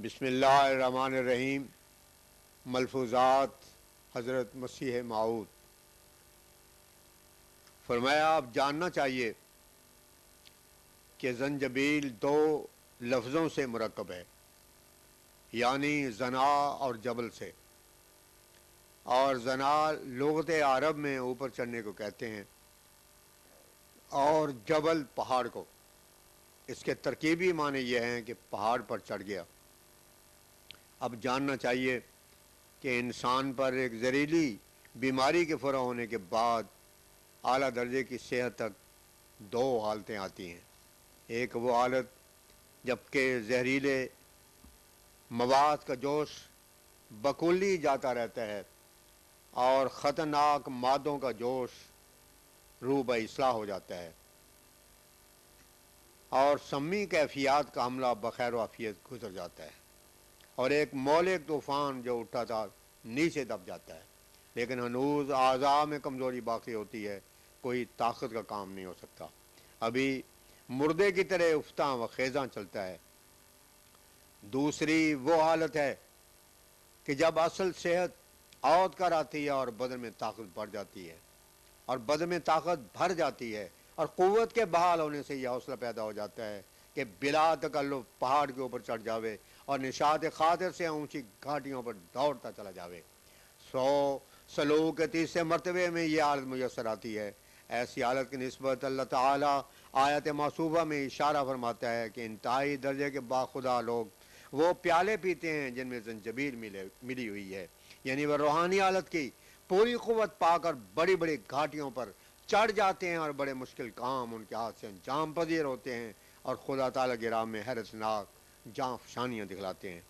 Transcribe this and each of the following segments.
بسم اللہ الرحمن الرحیم۔ ملفوظات حضرت مسیح موعود۔ فرمایا آپ جاننا چاہیے کہ زنجبیل دو لفظوں سے مرکب ہے، یعنی زنا اور جبل سے، اور زنا لغت عرب میں اوپر چڑھنے کو کہتے ہیں اور جبل پہاڑ کو۔ اس کے ترکیبی معنی یہ ہیں کہ پہاڑ پر چڑھ گیا۔ اب جاننا چاہیے کہ انسان پر ایک زہریلی بیماری کے فورا ہونے کے بعد اعلیٰ درجے کی صحت تک دو حالتیں آتی ہیں۔ ایک وہ حالت جبکہ زہریلے مواد کا جوش بکلی جاتا رہتا ہے اور خطرناک مادوں کا جوش روح باصلاح ہو جاتا ہے اور سمی کیفیات کا حملہ بخیر و عافیت گزر جاتا ہے، اور ایک مولک طوفان جو اٹھا تھا نیچے دب جاتا ہے، لیکن ہنوز اعضاء میں کمزوری باقی ہوتی ہے، کوئی طاقت کا کام نہیں ہو سکتا، ابھی مردے کی طرح افتاں و خیزاں چلتا ہے۔ دوسری وہ حالت ہے کہ جب اصل صحت عود کر آتی ہے اور بدن میں طاقت بڑھ جاتی ہے، اور بدن میں طاقت بھر جاتی ہے، اور قوت کے بحال ہونے سے یہ حوصلہ پیدا ہو جاتا ہے کہ بلا تکلف پہاڑ کے اوپر چڑھ جاوے اور نشاط خاطر سے اونچی گھاٹیوں پر دوڑتا چلا جاوے۔ سلوک کے تیسرے مرتبے میں یہ حالت میسر آتی ہے۔ ایسی حالت کی نسبت اللہ تعالیٰ آیت معصوبہ میں اشارہ فرماتا ہے کہ انتہائی درجے کے باخدا لوگ وہ پیالے پیتے ہیں جن میں زنجبیل ملی ہوئی ہے، یعنی وہ روحانی حالت کی پوری قوت پا کر بڑی بڑی گھاٹیوں پر چڑھ جاتے ہیں اور بڑے مشکل کام ان کے ہاتھ سے انجام پذیر ہوتے ہیں اور خدا تعالیٰ کی راہ میں حیرت ناک جاں فشانیاں دکھلاتے ہیں۔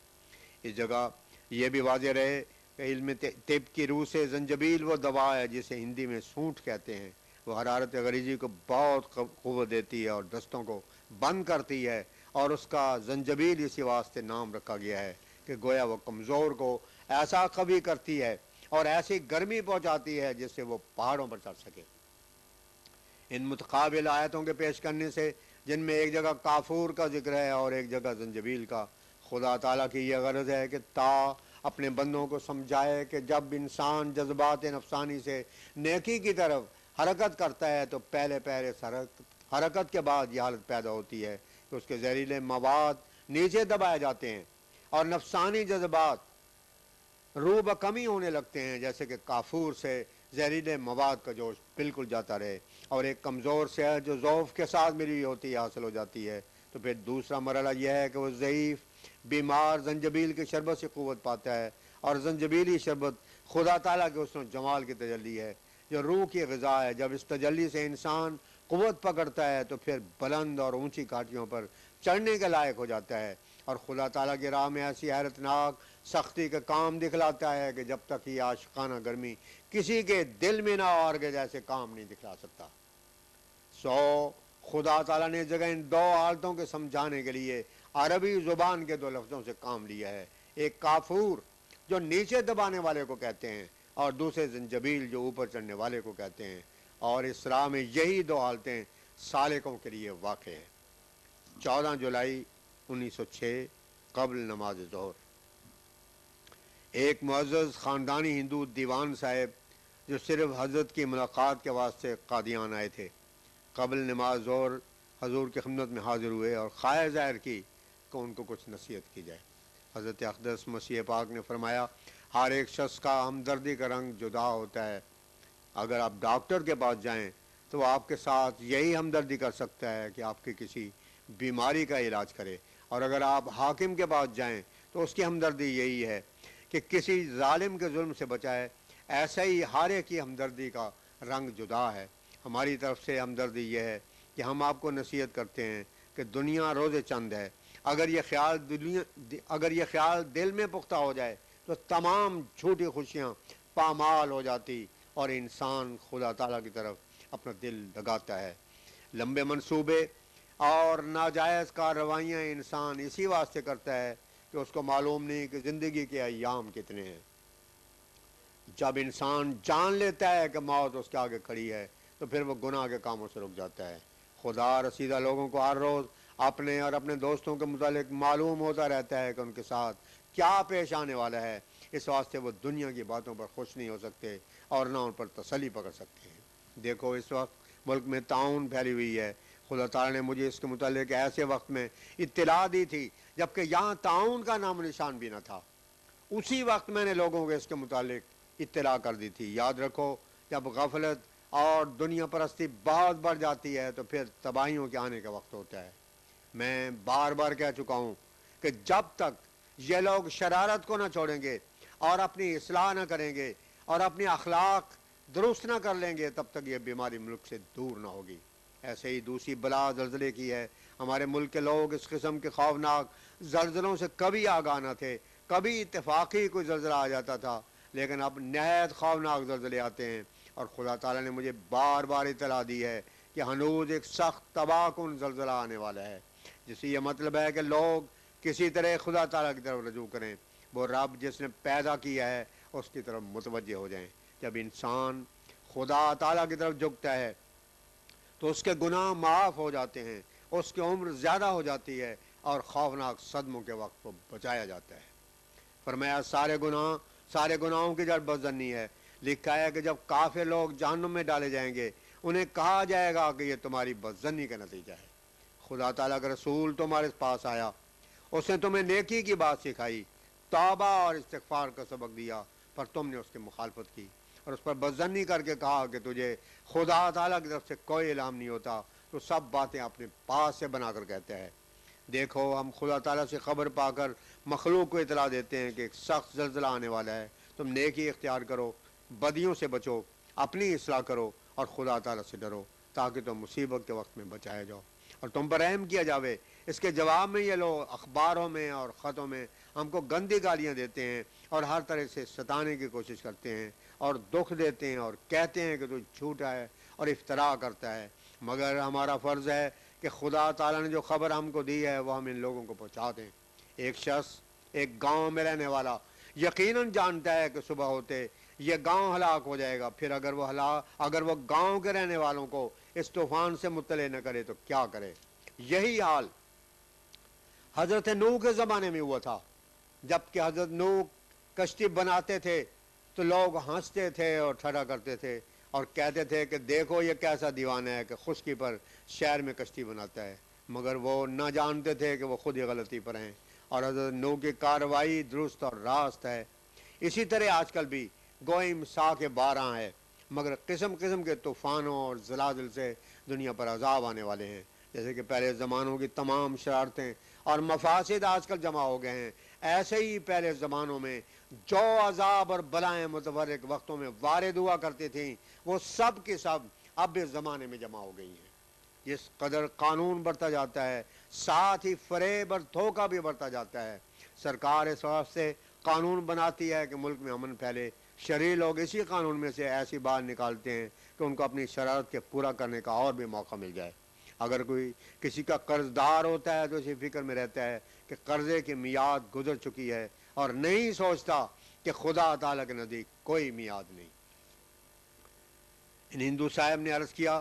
اس جگہ یہ بھی واضح رہے کہ علم طب کی روح سے زنجبیل وہ دوا ہے جسے ہندی میں سونٹ کہتے ہیں۔ وہ حرارت غریزی کو بہت قوت دیتی ہے اور دستوں کو بند کرتی ہے، اور اس کا زنجبیل اسی واسطے نام رکھا گیا ہے کہ گویا وہ کمزور کو ایسا قوی کرتی ہے اور ایسی گرمی پہنچاتی ہے جس سے وہ پہاڑوں پر چڑھ سکے۔ ان متقابل آیتوں کے پیش کرنے سے، جن میں ایک جگہ کافور کا ذکر ہے اور ایک جگہ زنجبیل کا، خدا تعالیٰ کی یہ غرض ہے کہ اپنے بندوں کو سمجھائے کہ جب انسان جذبات نفسانی سے نیکی کی طرف حرکت کرتا ہے تو پہلے حرکت کے بعد یہ حالت پیدا ہوتی ہے کہ اس کے زہریلے مواد نیچے دبائے جاتے ہیں اور نفسانی جذبات روح بکمی ہونے لگتے ہیں، جیسے کہ کافور سے زہریلے مواد کا جوش بالکل جاتا رہے اور ایک کمزور صحت جو ضعف کے ساتھ ملی ہوتی ہے حاصل ہو جاتی ہے۔ تو پھر دوسرا مرحلہ یہ ہے کہ وہ ضعیف بیمار زنجبیل کی شربت سے قوت پاتا ہے، اور زنجبیلی شربت خدا تعالیٰ کے حسن و جمال کی تجلی ہے جو روح کی غذا ہے۔ جب اس تجلی سے انسان قوت پکڑتا ہے تو پھر بلند اور اونچی گھاٹیوں پر چڑھنے کے لائق ہو جاتا ہے، اور خدا تعالیٰ کی راہ میں ایسی حیرت ناک سختی کا کام دکھلاتا ہے کہ جب تک یہ عاشقانہ گرمی کسی کے دل میں نہ اور کے جیسے کام نہیں دکھلا سکتا۔ خدا تعالیٰ نے جگہ ان دو حالتوں کے سمجھانے کے لیے عربی زبان کے دو لفظوں سے کام لیا ہے، ایک کافور جو نیچے دبانے والے کو کہتے ہیں اور دوسرے زنجبیل جو اوپر چڑھنے والے کو کہتے ہیں، اور اس راہ میں یہی دو حالتیں سالکوں کے لیے واقع ہیں۔ 14 جولائی 1906 قبل نماز ظہر، ایک معزز خاندانی ہندو دیوان صاحب جو صرف حضرت کی ملاقات کے واسطے قادیان آئے تھے، قبل نماز ظہر حضور کی خدمت میں حاضر ہوئے اور خواہش ظاہر کی کہ ان کو کچھ نصیحت کی جائے۔ حضرت اقدس مسیح پاک نے فرمایا، ہر ایک شخص کا ہمدردی کا رنگ جدا ہوتا ہے۔ اگر آپ ڈاکٹر کے پاس جائیں تو وہ آپ کے ساتھ یہی ہمدردی کر سکتا ہے کہ آپ کی کسی بیماری کا علاج کرے، اور اگر آپ حاکم کے پاس جائیں تو اس کی ہمدردی یہی ہے کہ کسی ظالم کے ظلم سے بچائے۔ ایسا ہی ہر ایک کی ہمدردی کا رنگ جدا ہے۔ ہماری طرف سے ہمدردی یہ ہے کہ ہم آپ کو نصیحت کرتے ہیں کہ دنیا روز چند ہے۔ اگر یہ خیال دل میں پختہ ہو جائے تو تمام جھوٹی خوشیاں پامال ہو جاتی اور انسان خدا تعالیٰ کی طرف اپنا دل لگاتا ہے۔ لمبے منصوبے اور ناجائز کارروائیاں انسان اسی واسطے کرتا ہے کہ اس کو معلوم نہیں کہ زندگی کے ایام کتنے ہیں۔ جب انسان جان لیتا ہے کہ موت اس کے آگے کھڑی ہے تو پھر وہ گناہ کے کاموں سے رک جاتا ہے۔ خدا رسیدہ لوگوں کو ہر روز اپنے اور اپنے دوستوں کے متعلق معلوم ہوتا رہتا ہے کہ ان کے ساتھ کیا پیش آنے والا ہے، اس واسطے وہ دنیا کی باتوں پر خوش نہیں ہو سکتے اور نہ ان پر تسلی پکڑ سکتے ہیں۔ دیکھو اس وقت ملک میں تعاون پھیلی ہوئی ہے۔ خدا تعالیٰ نے مجھے اس کے متعلق ایسے وقت میں اطلاع دی تھی جبکہ یہاں تعاون کا نام و نشان بھی نہ تھا۔ اسی وقت میں نے لوگوں کو اس کے متعلق اطلاع کر دی تھی۔ یاد رکھو، جب غفلت اور دنیا پرستی بہت بڑھ جاتی ہے تو پھر تباہیوں کے آنے کا وقت ہوتا ہے۔ میں بار بار کہہ چکا ہوں کہ جب تک یہ لوگ شرارت کو نہ چھوڑیں گے اور اپنی اصلاح نہ کریں گے اور اپنی اخلاق درست نہ کر لیں گے، تب تک یہ بیماری ملک سے دور نہ ہوگی۔ ایسے ہی دوسری بلا زلزلے کی ہے۔ ہمارے ملک کے لوگ اس قسم کے خوفناک زلزلوں سے کبھی آگاہ نہ تھے۔ کبھی اتفاقی کوئی زلزلہ آ جاتا تھا، لیکن اب نہایت خوفناک زلزلے آتے ہیں، اور خدا تعالیٰ نے مجھے بار بار اطلاع دی ہے کہ ہنوز ایک سخت تباہ کن زلزلہ آنے والا ہے، جس سے یہ مطلب ہے کہ لوگ کسی طرح خدا تعالیٰ کی طرف رجوع کریں، وہ رب جس نے پیدا کیا ہے اس کی طرف متوجہ ہو جائیں۔ جب انسان خدا تعالیٰ کی طرف جھکتا ہے تو اس کے گناہ معاف ہو جاتے ہیں، اس کی عمر زیادہ ہو جاتی ہے، اور خوفناک صدموں کے وقت کو بچایا جاتا ہے۔ فرمایا سارے گناہوں کی جڑ بدظنی ہے۔ لکھا ہے کہ جب کافر لوگ جہنم میں ڈالے جائیں گے، انہیں کہا جائے گا کہ یہ تمہاری بدظنی کا نتیجہ ہے۔ خدا تعالیٰ کا رسول تمہارے پاس آیا، اس نے تمہیں نیکی کی بات سکھائی، توبہ اور استغفار کا سبق دیا، پر تم نے اس کی مخالفت کی اور اس پر بدظنی کر کے کہا کہ تجھے خدا تعالیٰ کی طرف سے کوئی الہام نہیں ہوتا، تو سب باتیں اپنے پاس سے بنا کر کہتا ہے۔ دیکھو، ہم خدا تعالیٰ سے خبر پا کر مخلوق کو اطلاع دیتے ہیں کہ ایک سخت زلزلہ آنے والا ہے۔ تم نیکی اختیار کرو، بدیوں سے بچو، اپنی اصلاح کرو اور خدا تعالیٰ سے ڈرو، تاکہ تم مصیبت کے وقت میں بچائے جاؤ اور تم پر رحم کیا جاوے۔ اس کے جواب میں یہ لوگ اخباروں میں اور خطوں میں ہم کو گندی گالیاں دیتے ہیں اور ہر طرح سے ستانے کی کوشش کرتے ہیں اور دکھ دیتے ہیں اور کہتے ہیں کہ تو جھوٹا ہے اور افتراء کرتا ہے، مگر ہمارا فرض ہے کہ خدا تعالیٰ نے جو خبر ہم کو دی ہے وہ ہم ان لوگوں کو پہنچا دیں۔ ایک شخص ایک گاؤں میں رہنے والا یقیناً جانتا ہے کہ صبح ہوتے یہ گاؤں ہلاک ہو جائے گا، پھر اگر وہ گاؤں کے رہنے والوں کو اس طوفان سے مطلع نہ کرے تو کیا کرے؟ یہی حال حضرت نوح کے زمانے میں ہوا تھا۔ جب کہ حضرت نوح کشتی بناتے تھے تو لوگ ہنستے تھے اور ٹھٹھا کرتے تھے اور کہتے تھے کہ دیکھو یہ کیسا دیوانہ ہے کہ خشکی پر شہر میں کشتی بناتا ہے، مگر وہ نہ جانتے تھے کہ وہ خود ہی غلطی پر ہیں اور حضرت نوح کی کارروائی درست اور راست ہے۔ اسی طرح آج کل بھی گوئی مسا کے 12 ہے، مگر قسم قسم کے طوفانوں اور زلازل سے دنیا پر عذاب آنے والے ہیں، جیسے کہ پہلے زمانوں کی تمام شرارتیں اور مفاسد آج کل جمع ہو گئے ہیں، ایسے ہی پہلے زمانوں میں جو عذاب اور بلائیں متفرق وقتوں میں وارد ہوا کرتی تھیں، وہ سب کے سب اب اس زمانے میں جمع ہو گئی ہیں۔ جس قدر قانون بڑھتا جاتا ہے، ساتھ ہی فریب اور دھوکہ بھی بڑھتا جاتا ہے۔ سرکار اس واسطے سے قانون بناتی ہے کہ ملک میں امن پھیلے۔ شرعی لوگ اسی قانون میں سے ایسی بات نکالتے ہیں کہ ان کو اپنی شرارت کے پورا کرنے کا اور بھی موقع مل جائے۔ اگر کوئی کسی کا قرض دار ہوتا ہے تو اسی فکر میں رہتا ہے کہ قرضے کی میعاد گزر چکی ہے اور نہیں سوچتا کہ خدا تعالیٰ کے نزدیک کوئی میعاد نہیں۔ ان ہندو صاحب نے عرض کیا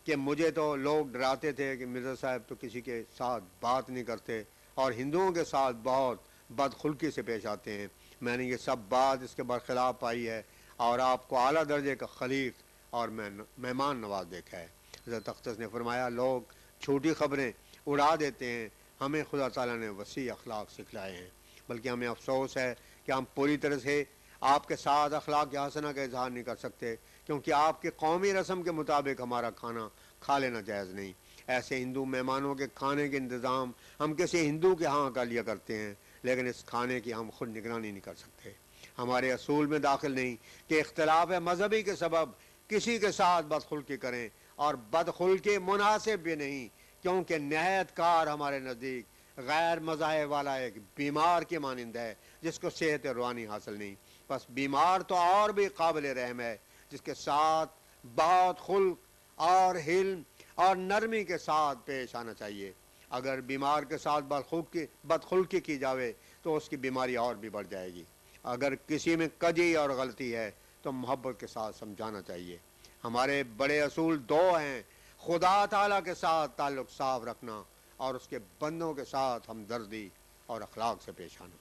کہ مجھے تو لوگ ڈراتے تھے کہ مرزا صاحب تو کسی کے ساتھ بات نہیں کرتے اور ہندوؤں کے ساتھ بہت بدخلقی سے پیش آتے ہیں۔ میں نے یہ سب بات اس کے برخلاف پائی ہے اور آپ کو اعلیٰ درجے کا خلیق اور مہمان نواز دیکھا ہے۔ حضرت اختص نے فرمایا لوگ چھوٹی خبریں اڑا دیتے ہیں، ہمیں خدا تعالیٰ نے وسیع اخلاق سکھلائے ہیں، بلکہ ہمیں افسوس ہے کہ ہم پوری طرح سے آپ کے ساتھ اخلاق حسنہ کا اظہار نہیں کر سکتے، کیونکہ آپ کی قومی رسم کے مطابق ہمارا کھانا کھا لینا جائز نہیں۔ ایسے ہندو مہمانوں کے کھانے کے انتظام ہم کسی ہندو کے ہاں کر لیا کرتے ہیں، لیکن اس کھانے کی ہم خود نگرانی نہیں کر سکتے۔ ہمارے اصول میں داخل نہیں کہ اختلاف مذہبی کے سبب کسی کے ساتھ بدخلقی کریں، اور بدخلقی مناسب بھی نہیں، کیونکہ نہایت کار ہمارے نزدیک غیر مذاہب والا ایک بیمار کی مانند ہے جس کو صحت روحانی حاصل نہیں۔ بس بیمار تو اور بھی قابل رحم ہے، جس کے ساتھ بہت خلق اور حلم اور نرمی کے ساتھ پیش آنا چاہیے۔ اگر بیمار کے ساتھ بدخلقی کی جاوے تو اس کی بیماری اور بھی بڑھ جائے گی۔ اگر کسی میں کجی اور غلطی ہے تو محبت کے ساتھ سمجھانا چاہیے۔ ہمارے بڑے اصول 2 ہیں: خدا تعالیٰ کے ساتھ تعلق صاف رکھنا اور اس کے بندوں کے ساتھ ہمدردی اور اخلاق سے پیش آنا۔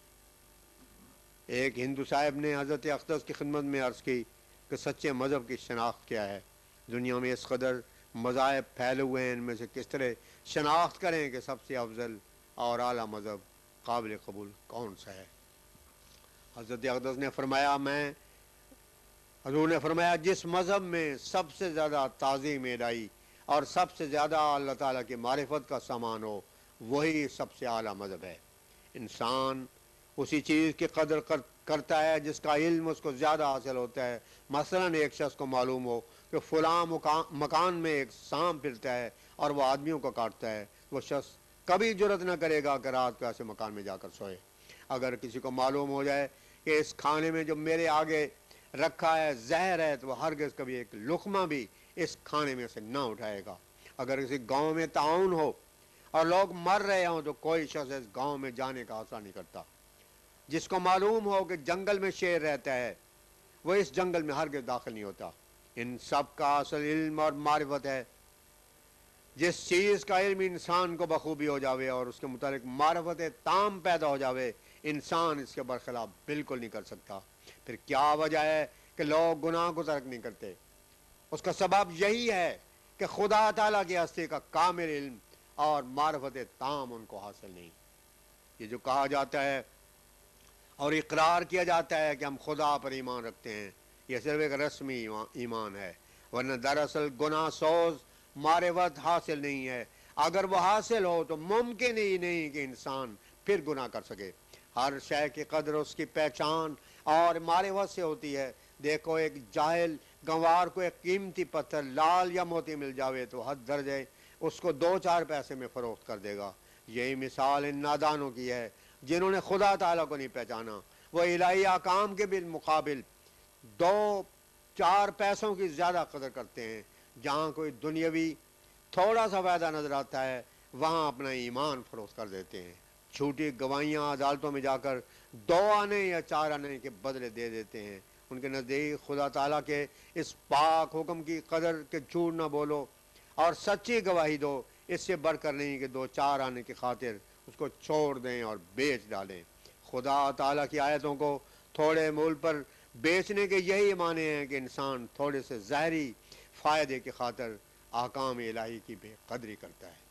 ایک ہندو صاحب نے حضرت اقدس کی خدمت میں عرض کی کہ سچے مذہب کی شناخت کیا ہے؟ دنیا میں اس قدر مذاہب پھیلے ہوئے ہیں، ان میں سے کس طرح شناخت کریں کہ سب سے افضل اور اعلیٰ مذہب قابل قبول کون سا ہے؟ حضرت اقدس نے فرمایا حضور نے فرمایا جس مذہب میں سب سے زیادہ تعظیم الہی اور سب سے زیادہ اللہ تعالیٰ کی معرفت کا سامان ہو وہی سب سے اعلیٰ مذہب ہے۔ انسان اسی چیز کی قدر کرتا ہے جس کا علم اس کو زیادہ حاصل ہوتا ہے۔ مثلا ایک شخص کو معلوم ہو کہ فلاں مکان میں ایک سانپ پھرتا ہے اور وہ آدمیوں کو کاٹتا ہے، وہ شخص کبھی جرت نہ کرے گا کہ رات کو ایسے مکان میں جا کر سوئے۔ اگر کسی کو معلوم ہو جائے کہ اس کھانے میں جو میرے آگے رکھا ہے زہر ہے تو وہ ہرگز کبھی ایک لقمہ بھی اس کھانے میں سے نہ اٹھائے گا۔ اگر کسی گاؤں میں طاعون ہو اور لوگ مر رہے ہوں تو کوئی شخص اس گاؤں میں جانے کا حوصلہ نہیں کرتا۔ جس کو معلوم ہو کہ جنگل میں شیر رہتا ہے وہ اس جنگل میں ہرگز داخل نہیں ہوتا۔ ان سب کا اصل علم اور معرفت ہے۔ جس چیز کا علم انسان کو بخوبی ہو جاوے اور اس کے متعلق معرفت تام پیدا ہو جاوے، انسان اس کے برخلاف بالکل نہیں کر سکتا۔ پھر کیا وجہ ہے کہ لوگ گناہ کو ترک نہیں کرتے؟ اس کا سبب یہی ہے کہ خدا تعالیٰ کی ہستی کا کامل علم اور معرفت تام ان کو حاصل نہیں۔ یہ جو کہا جاتا ہے اور اقرار کیا جاتا ہے کہ ہم خدا پر ایمان رکھتے ہیں، یہ صرف ایک رسمی ایمان ہے، ورنہ دراصل گناہ سوز معرفت حاصل نہیں ہے۔ اگر وہ حاصل ہو تو ممکن ہی نہیں کہ انسان پھر گناہ کر سکے۔ ہر شے کی قدر اس کی پہچان اور معرفت سے ہوتی ہے۔ دیکھو ایک جاہل گنوار کو ایک قیمتی پتھر لال یا موتی مل جاوے تو حد درجے اس کو 2-4 پیسے میں فروخت کر دے گا۔ یہی مثال ان نادانوں کی ہے جنہوں نے خدا تعالیٰ کو نہیں پہچانا۔ وہ الہی احکام کے بالمقابل 2-4 پیسوں کی زیادہ قدر کرتے ہیں۔ جہاں کوئی دنیاوی تھوڑا سا فائدہ نظر آتا ہے وہاں اپنا ایمان فروخت کر دیتے ہیں۔ جھوٹی گواہیاں عدالتوں میں جا کر 2 آنے یا 4 آنے کے بدلے دے دیتے ہیں۔ ان کے نزدیک خدا تعالیٰ کے اس پاک حکم کی قدر کہ جھوٹ نہ بولو اور سچی گواہی دو، اس سے بڑھ کر نہیں کہ 2-4 آنے کی خاطر اس کو چھوڑ دیں اور بیچ ڈالیں۔ خدا تعالیٰ کی آیتوں کو تھوڑے مول پر بیچنے کے یہی معنی ہیں کہ انسان تھوڑے سے ظاہری فائدے کی خاطر احکام الہی کی بے قدری کرتا ہے۔